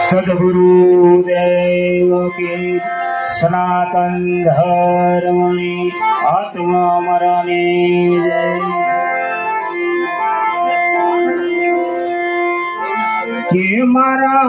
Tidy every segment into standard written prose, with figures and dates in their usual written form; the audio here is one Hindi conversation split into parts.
सद्गुरुदेव की सनातन धर्मनी आत्मा मरने के मारा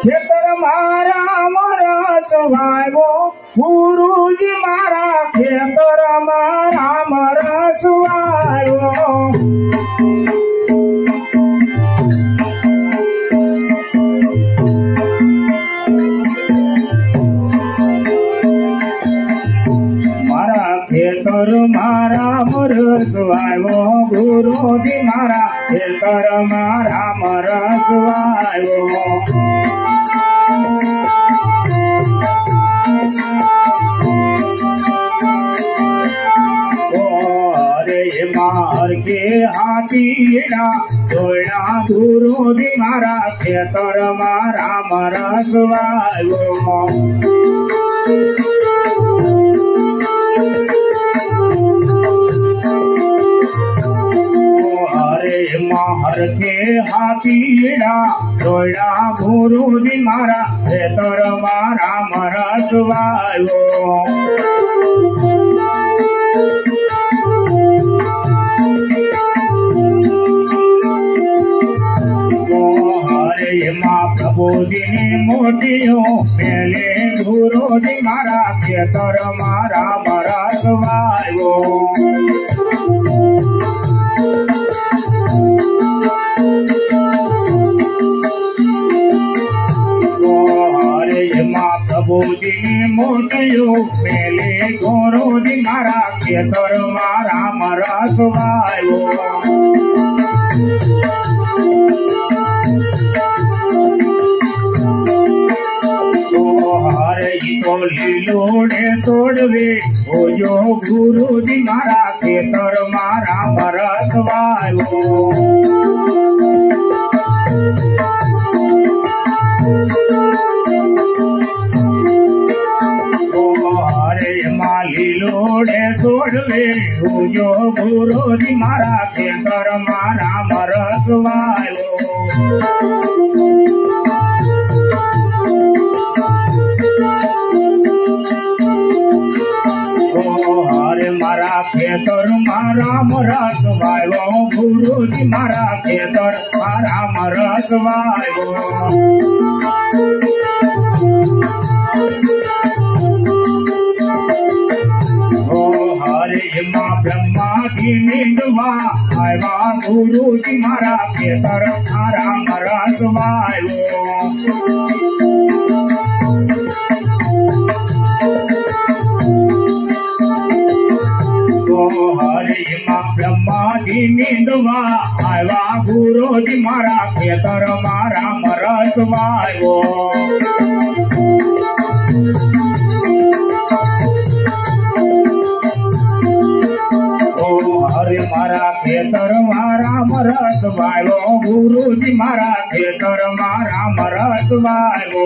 खेतर मारा मरा सुहायो गुरुजी मारा खेतर मारा मरा सुहायो खेतर मारा मर सुहायो गुरुजी मारा खेतर मारा मर सुहायो रे मार के हाथीड़ा जोड़ा गुरुजी मारा खेतर मारा मर सुहायो मार के हाथीड़ा जोड़ा गुरुजी मारा खेतर मारा मरा सुहायो हरे माँ प्रभु जी ने मोटियो पहले गुरुजी मारा खेतर मारा मरा सुहायो प्रभु जी मोटियो पहले गुरुजी मारा खेतर मारा मरा सुहायो तो लीलोड़े सोड़वे ओ जो गुरुजी मारा खेतर मारा मरा सुहायो लीलोड़े सोड़वे जो गुरुजी मारा खेतर मारा मरा सुहायो हरे मारा खेतर मारा मरा सुहायो गुरुजी मारा खेतर मारा मरा सुहायो हरे माँ ब्रह्मा की निंदवा आया गुरुजी मारा खेतर मारा मरा सुहायो हरे माँ ब्रह्मा की निंदवा आया गुरुजी मारा खेतर मारा मरा सुहायो हरे मारा खेतर मारा मरा सुहायो गुरुजी मारा खेतर मारा मरा सुहायो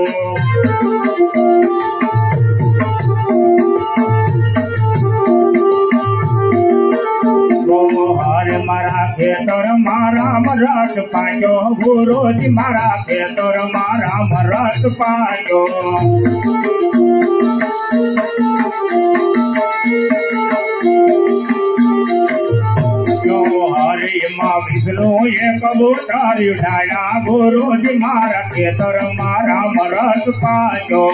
हरे मारा खेतर मारा मरा सुहायो गुरुजी मारा खेतर मारा मरा सुहायो हरे माँ विष्णु ये कबूतर उठाया गुरुजी मारा खेतर मारा मरा सुहायो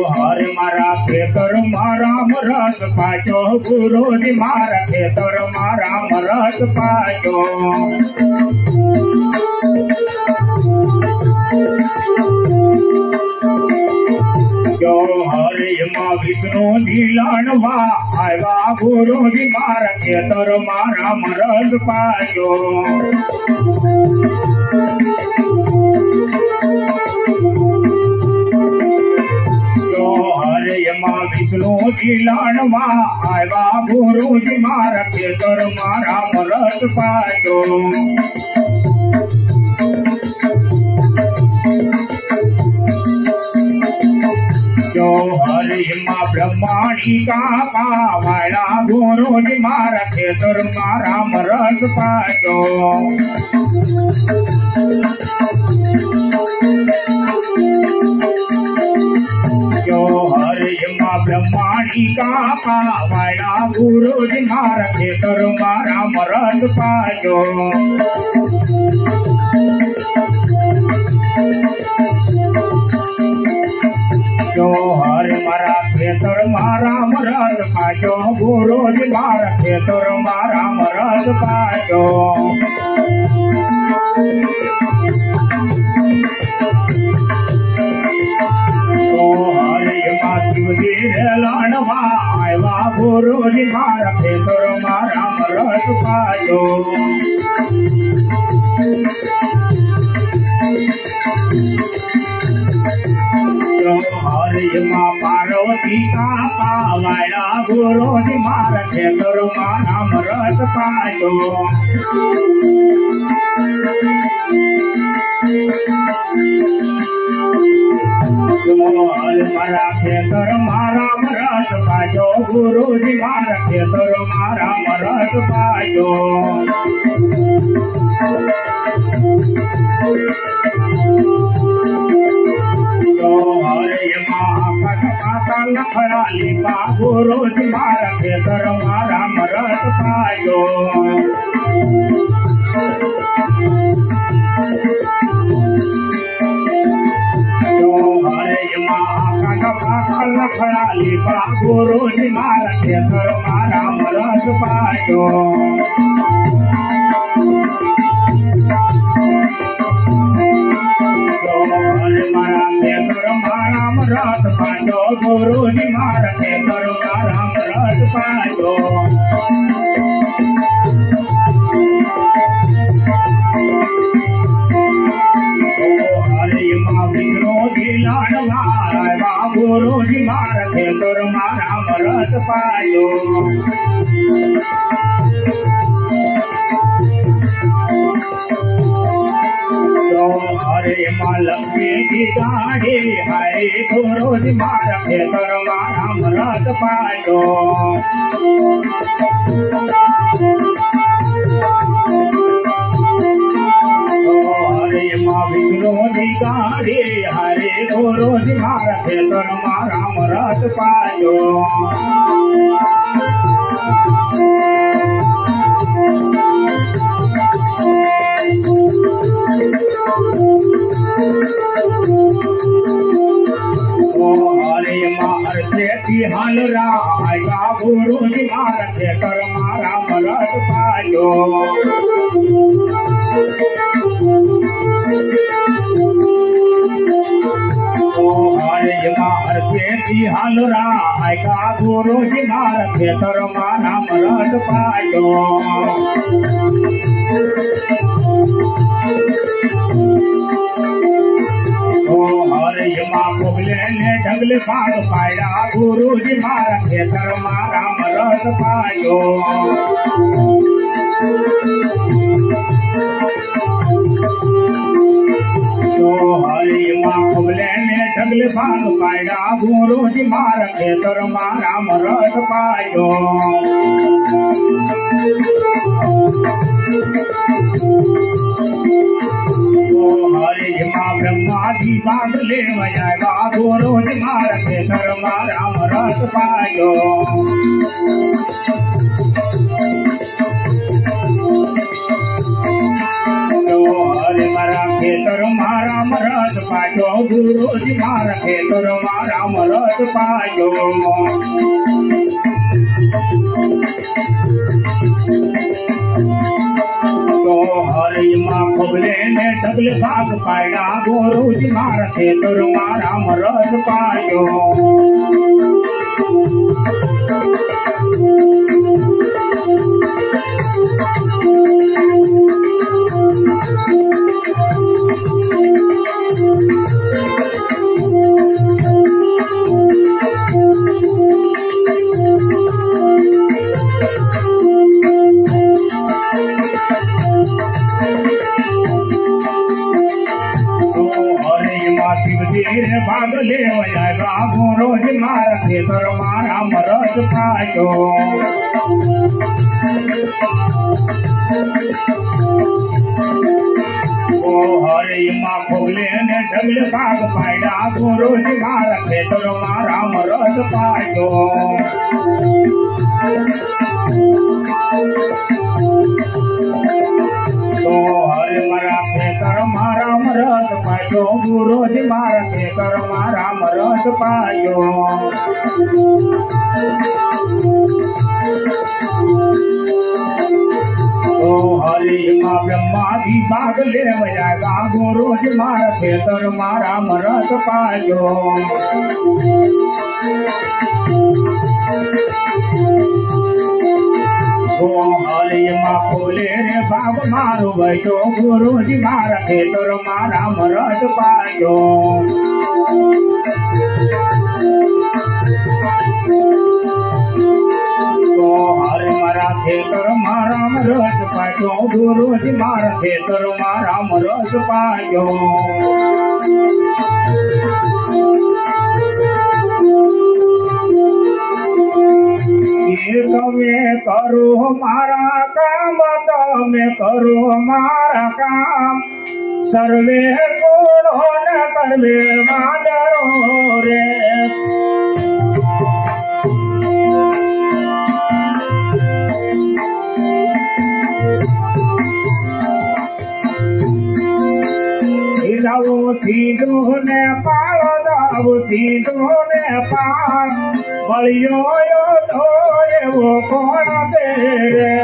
हरे मारा खेतर मारा मरा सुहायो गुरुजी मारा खेतर मारा मरा सुहायो हरे माँ विष्णु जी लाडवा आया गुरुजी मारा खेतर मारा मरा सुहायो हरे माँ विष्णु जी लाडवा आया गुरुजी मारा खेतर मारा मरा सुहायो हरे माँ ब्रह्माणी का पावायला गुरुजी मारा खेतर मारा मरस पायो जो हरे माँ ब्रह्माणी का पावायला गुरुजी मारा खेतर मारा मरस पायो जो हर मारा खेतर मारा मरद पायो गुरुजी मारा खेतर मारा मरद पायो जो हरे मातुजी लाडवा आयवा गुरुजी मारा खेतर मारा मरद पायो हरे माँ पार्वती का पावाया गुरुजी मारा खेतर मारा मरद पायो मारा खेतर मारा मरद पायो गुरुजी मारा खेतर मारा मरद पायो हरे माता लखड़ाली बा गुरुजी मारा खेतर मारा मरद पायो हरे माता लखड़ाली बा गुरुजी मारा खेतर मारा मरद पायो मारा खेतर मारा मरद पायो गुरुजी मारा खेतर मारा मरद पायो हरे माँ विष्णुजी लाडवा गुरुजी मारा खेतर मारा मरद पायो हरे माँ लक्ष्मी की गाड़ी हरे गुरुजी मारा खेतर मारा मरद पायो हरे माँ विष्णुजी गाड़ी हरे गुरुजी मारा खेतर मारा मरद पायो हरे माँ हरती हाल राया गुरुजी मारा खेतर मारा मरद पायो हरे माँ हरती हाल राया गुरुजी मारा खेतर मारा मरद पायो हरे माँ पुगले ने ढगले भाग पाया गुरुजी मारा खेतर मारा मरद पायो हरे माँ पुगले ने ढगले भाग पाया गुरुजी मारा खेतर मारा मरद पायो हरे माँ ब्रह्मा जी बागले बजाएगा गुरुजी मारा खेतर मारा मरद पायो हरे मारा खेतर मारा मरद पायो गुरुजी मारा खेतर मारा मरद पायो हरे माँ पुगले ने ढगले भाग पाया गुरुजी मारा खेतर मारा मरद पायो भाग ले जाएगा गुरुजी मारा राम रस पायो ओ हरि माँ खोले ने ढगल बाग पाया गुरु जी मारा खेतर माँ राम रस पायो तो हरि मारा खेतर माँ राम रस पायो गुरु जी मारा खेतर माँ राम रस पायो तो हरि माँ ब्रह्मा जी बाग ले जाएगा गुरु जी मारा खेतर माँ राम रस पायो तो हरि माँ खोले रे बाग मारो बैठो गुरु जी मारा खेतर माँ राम रस पायो तो हरि मारा खेतर माँ राम रस पायो गुरु जी मारा खेतर माँ राम रस पायो તમે કરો મારા કામ તમે કરો મારા કામ સર્વે સોડો ને સર્વે વાદરો રે जाओ सीधो ने पालो जाओ सीधो ने पाल बलियो यो धोए वो कौन से रे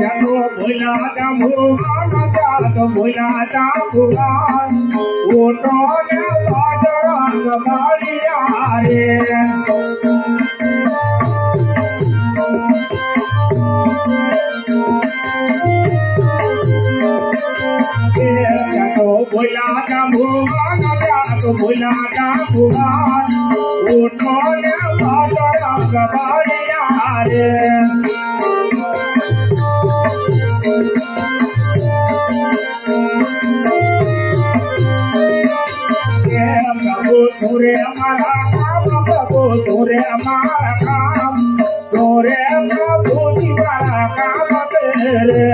जनो भुला जामु तो भुला जामुगान वो तो ने बाजरा कबालिया रे भुला जामुगान तो भुला जामुगान उठो ने बाजरा कबालिया रे प्रभु तोरे हमारा काम प्रभु तोरे हमारा काम तोरे प्रभु दीवारा काम तेरे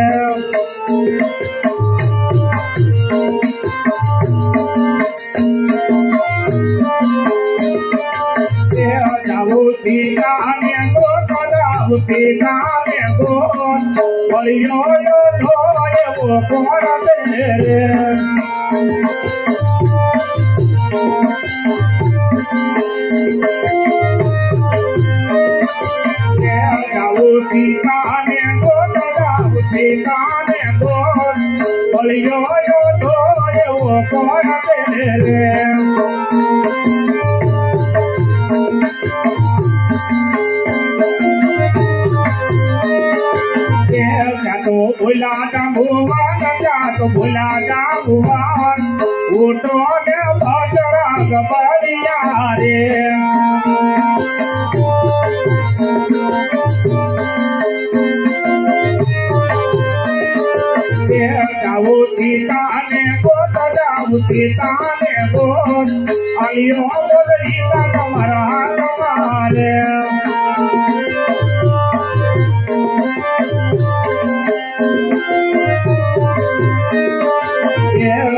जाऊ सीता ने गो जाऊ सीता ने गो बलियो यो धोए वो कौन तेरे जाऊ सीता ने गो जाऊ सीता ने गो बलियो यो धोए वो कौन तेरे तो भुला जामुगान तो भुला जामुगान उठो ने बाजरा कबालिया रे जाऊ सीता ने गो जाऊ सीता ने गो अलियो बोली का तुम्हारा तुम्हारे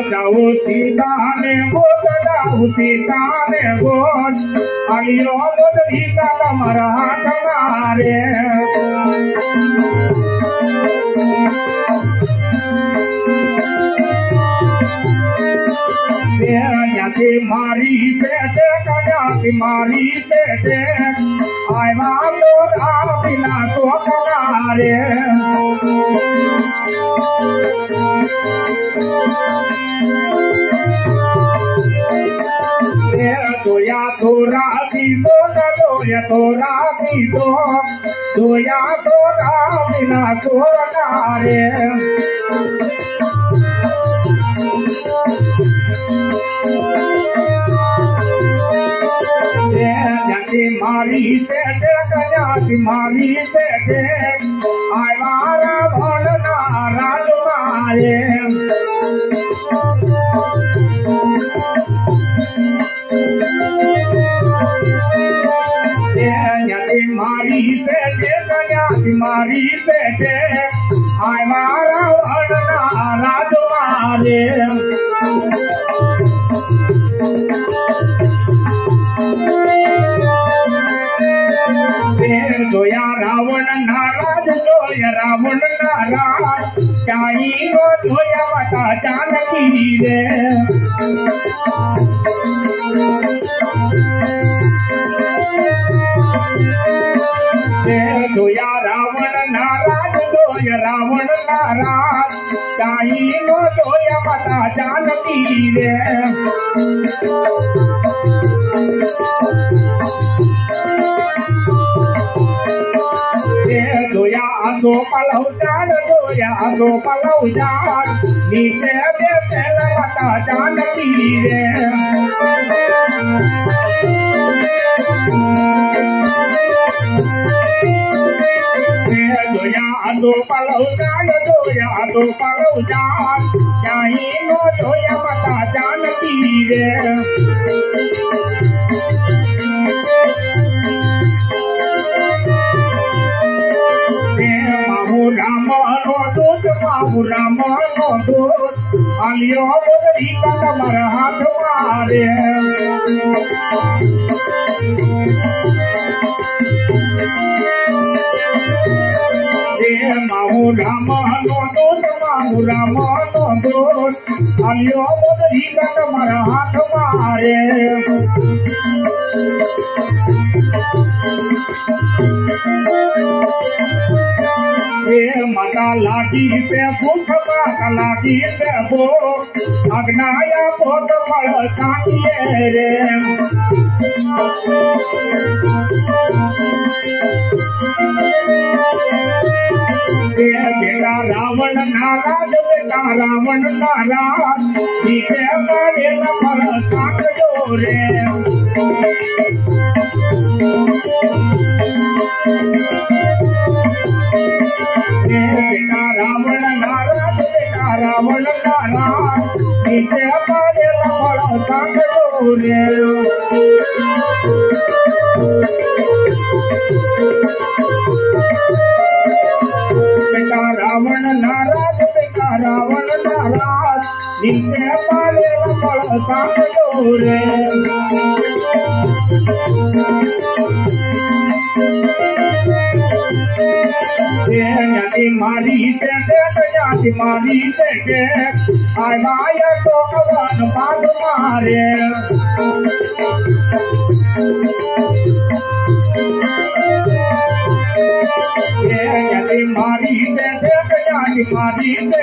जाऊ सीता ने गो जाऊ सीता ने गो अलियो बोली का तुम्हारा तुम्हारे जाती मारी से जाती मारी से आय तो बिना तो कनारे तो या तो राती तो या तो राती तो या तो बिना तो कनारे जाती मारी से जाती मारी से आय भोलना राजमा मारे मारी पेटे मारी पेटे आय मारा राज मारे जोया रावण नाराज जोया रावण नाराज चाई रो जोया माता जानकी रे जोया रावण नाराज जोया रावण नाराज चाई रो जोया माता जानकी रे जोया आसो पलव जान जोया आसो पलव जान नीचे देते माता जानकी रे जोया आसो पलव जान जोया आसो पलव जान चाही नो जोया माता जानकी रे राम नो दूत आलियो बदरी का कमर हाथ मारे माहू राम नो दूत आलियो बदरी का कमर हाथ मारे माता लागी से भूख माता लागी से भो अग्नाया बहुत बड़ काटिए रे बेटा रावण नाराज बेटा रावण नाराज नीचे मारे बड़ काट जो रे बेटा रावण नाराज बेटा रावण नाराज नीचे मारे बड़ काट जो रे बेटा रावण नाराज बेटा रावण नाराज नीचे मारे बड़ काट जो रे मारी से मारी से आय माया तो कवन बात मारे मारी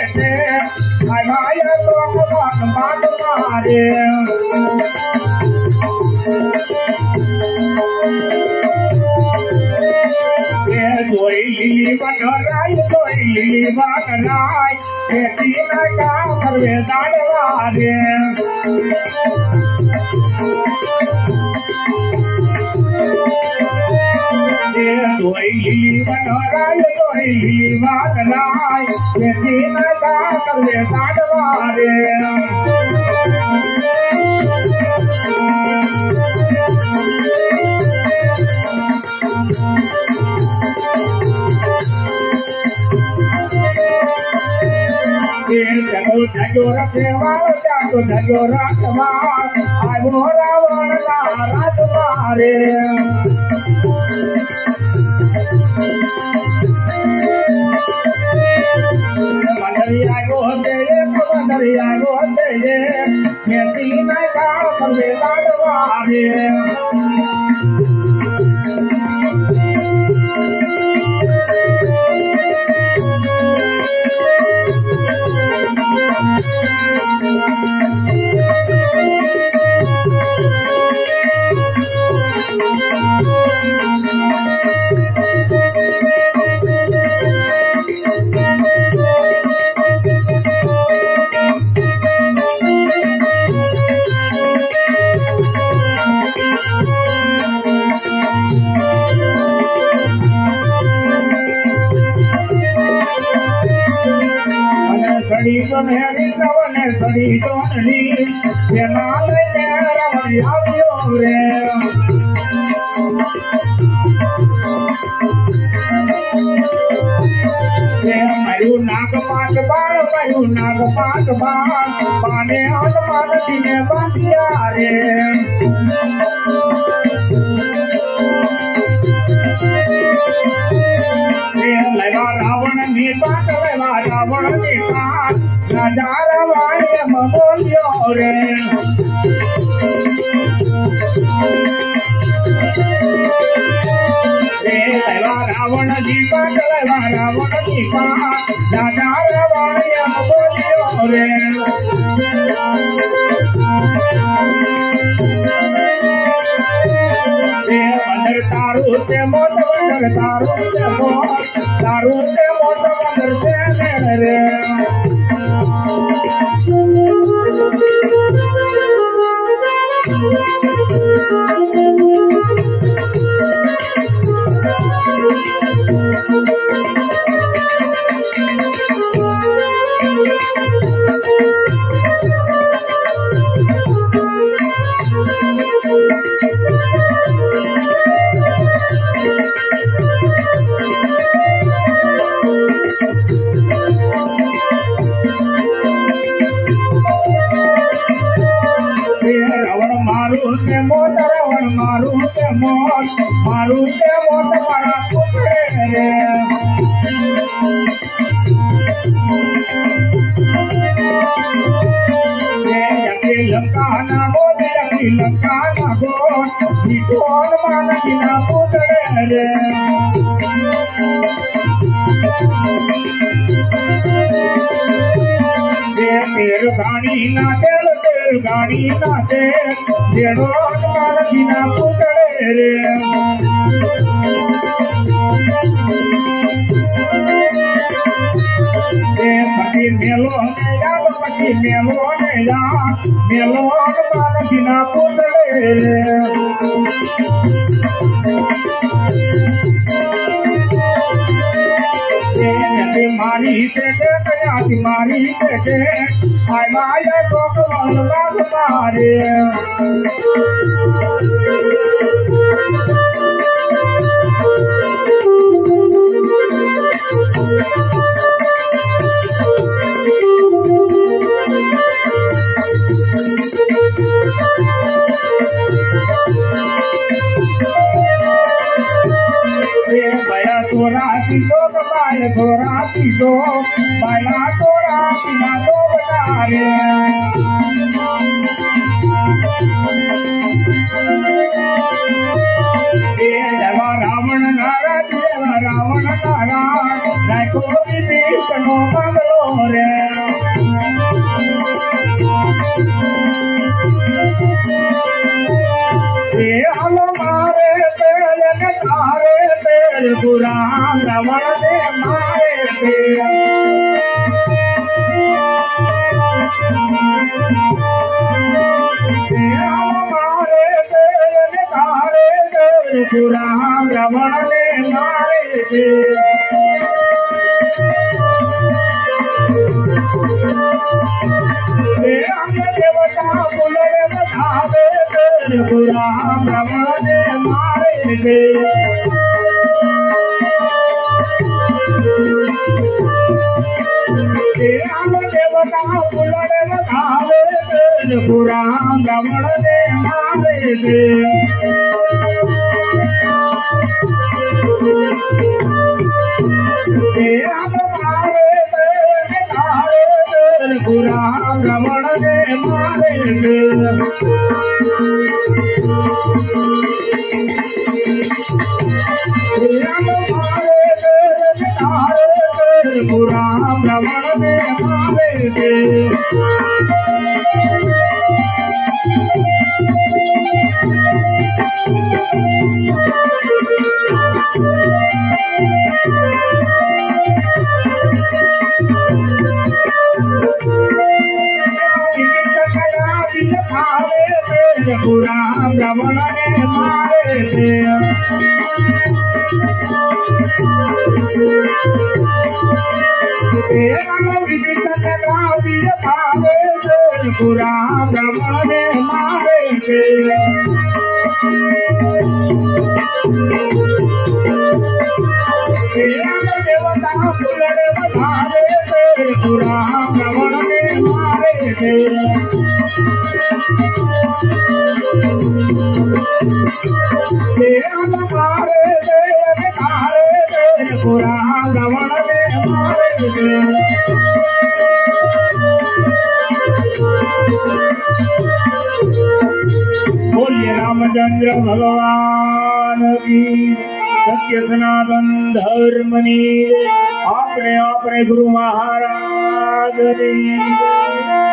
से आय माया तो कवन बात मारे लिली बनराय लिली बनराय तीन का सर्वे दानवारे लिली बनराय लिली बनराय तीन का सर्वे दानवारे जगो रखवाल जगो रखवाल आय वो रावण नाराज मारे मंदरिया गोते ये तीन का सर्वे दानवारे सड़ी तो मेरी कवने सड़ी तो नहीं ये नाल तेरा आवियो रे मयू नाग पाक बाण पाने आसमान दिने बांधिया रे लगा रावण नीपात लगा रावण नीपात नजारा वाय बोलियो रे रावण जी पात लगा रावण जी पात नजारा वाय बोलियो रे बंदर तारू से मोट बंदर तारू से मोट बंदर से रे मारू के मोत बड़ा पुत्रे रे लंका ना गो कौन मान बिना पुत्रे रे तेर गाड़ी ना दे जेड़ो मान बिना पुत्रे रे पति मेलो ने याद मेलो मान बिना पुत्रे रे मारी से आय माया को बाग मारे थोड़ा पीसो बाया थोड़ा पीना तो बता रे रावण नारा को भी बीचनो मंगलो रे मारे पेड़ तारे पेड़ बुरा रावण ने मारे पेड़ मारे पेड़ तारे पेड़ बुरा रावण ने मारे पेड़ देवता बुलरे बतावे बुरा रावण ने मारे पेड़ देवता बुलरे बतावे बुरा रावण ने मारे बुरा रावण ने मारे बुरा रावण ने मारे बुरा रावण ने मारे पूरा ब्रह्मणे मारे के देवता फुलड़े बधावे पूरा ब्रह्मणे मारे के पूरा ब्रह्मणे मारे के बोलिए रामचंद्र भगवान की सत्य सनातन धर्मनी अपने अपने गुरु महाराज की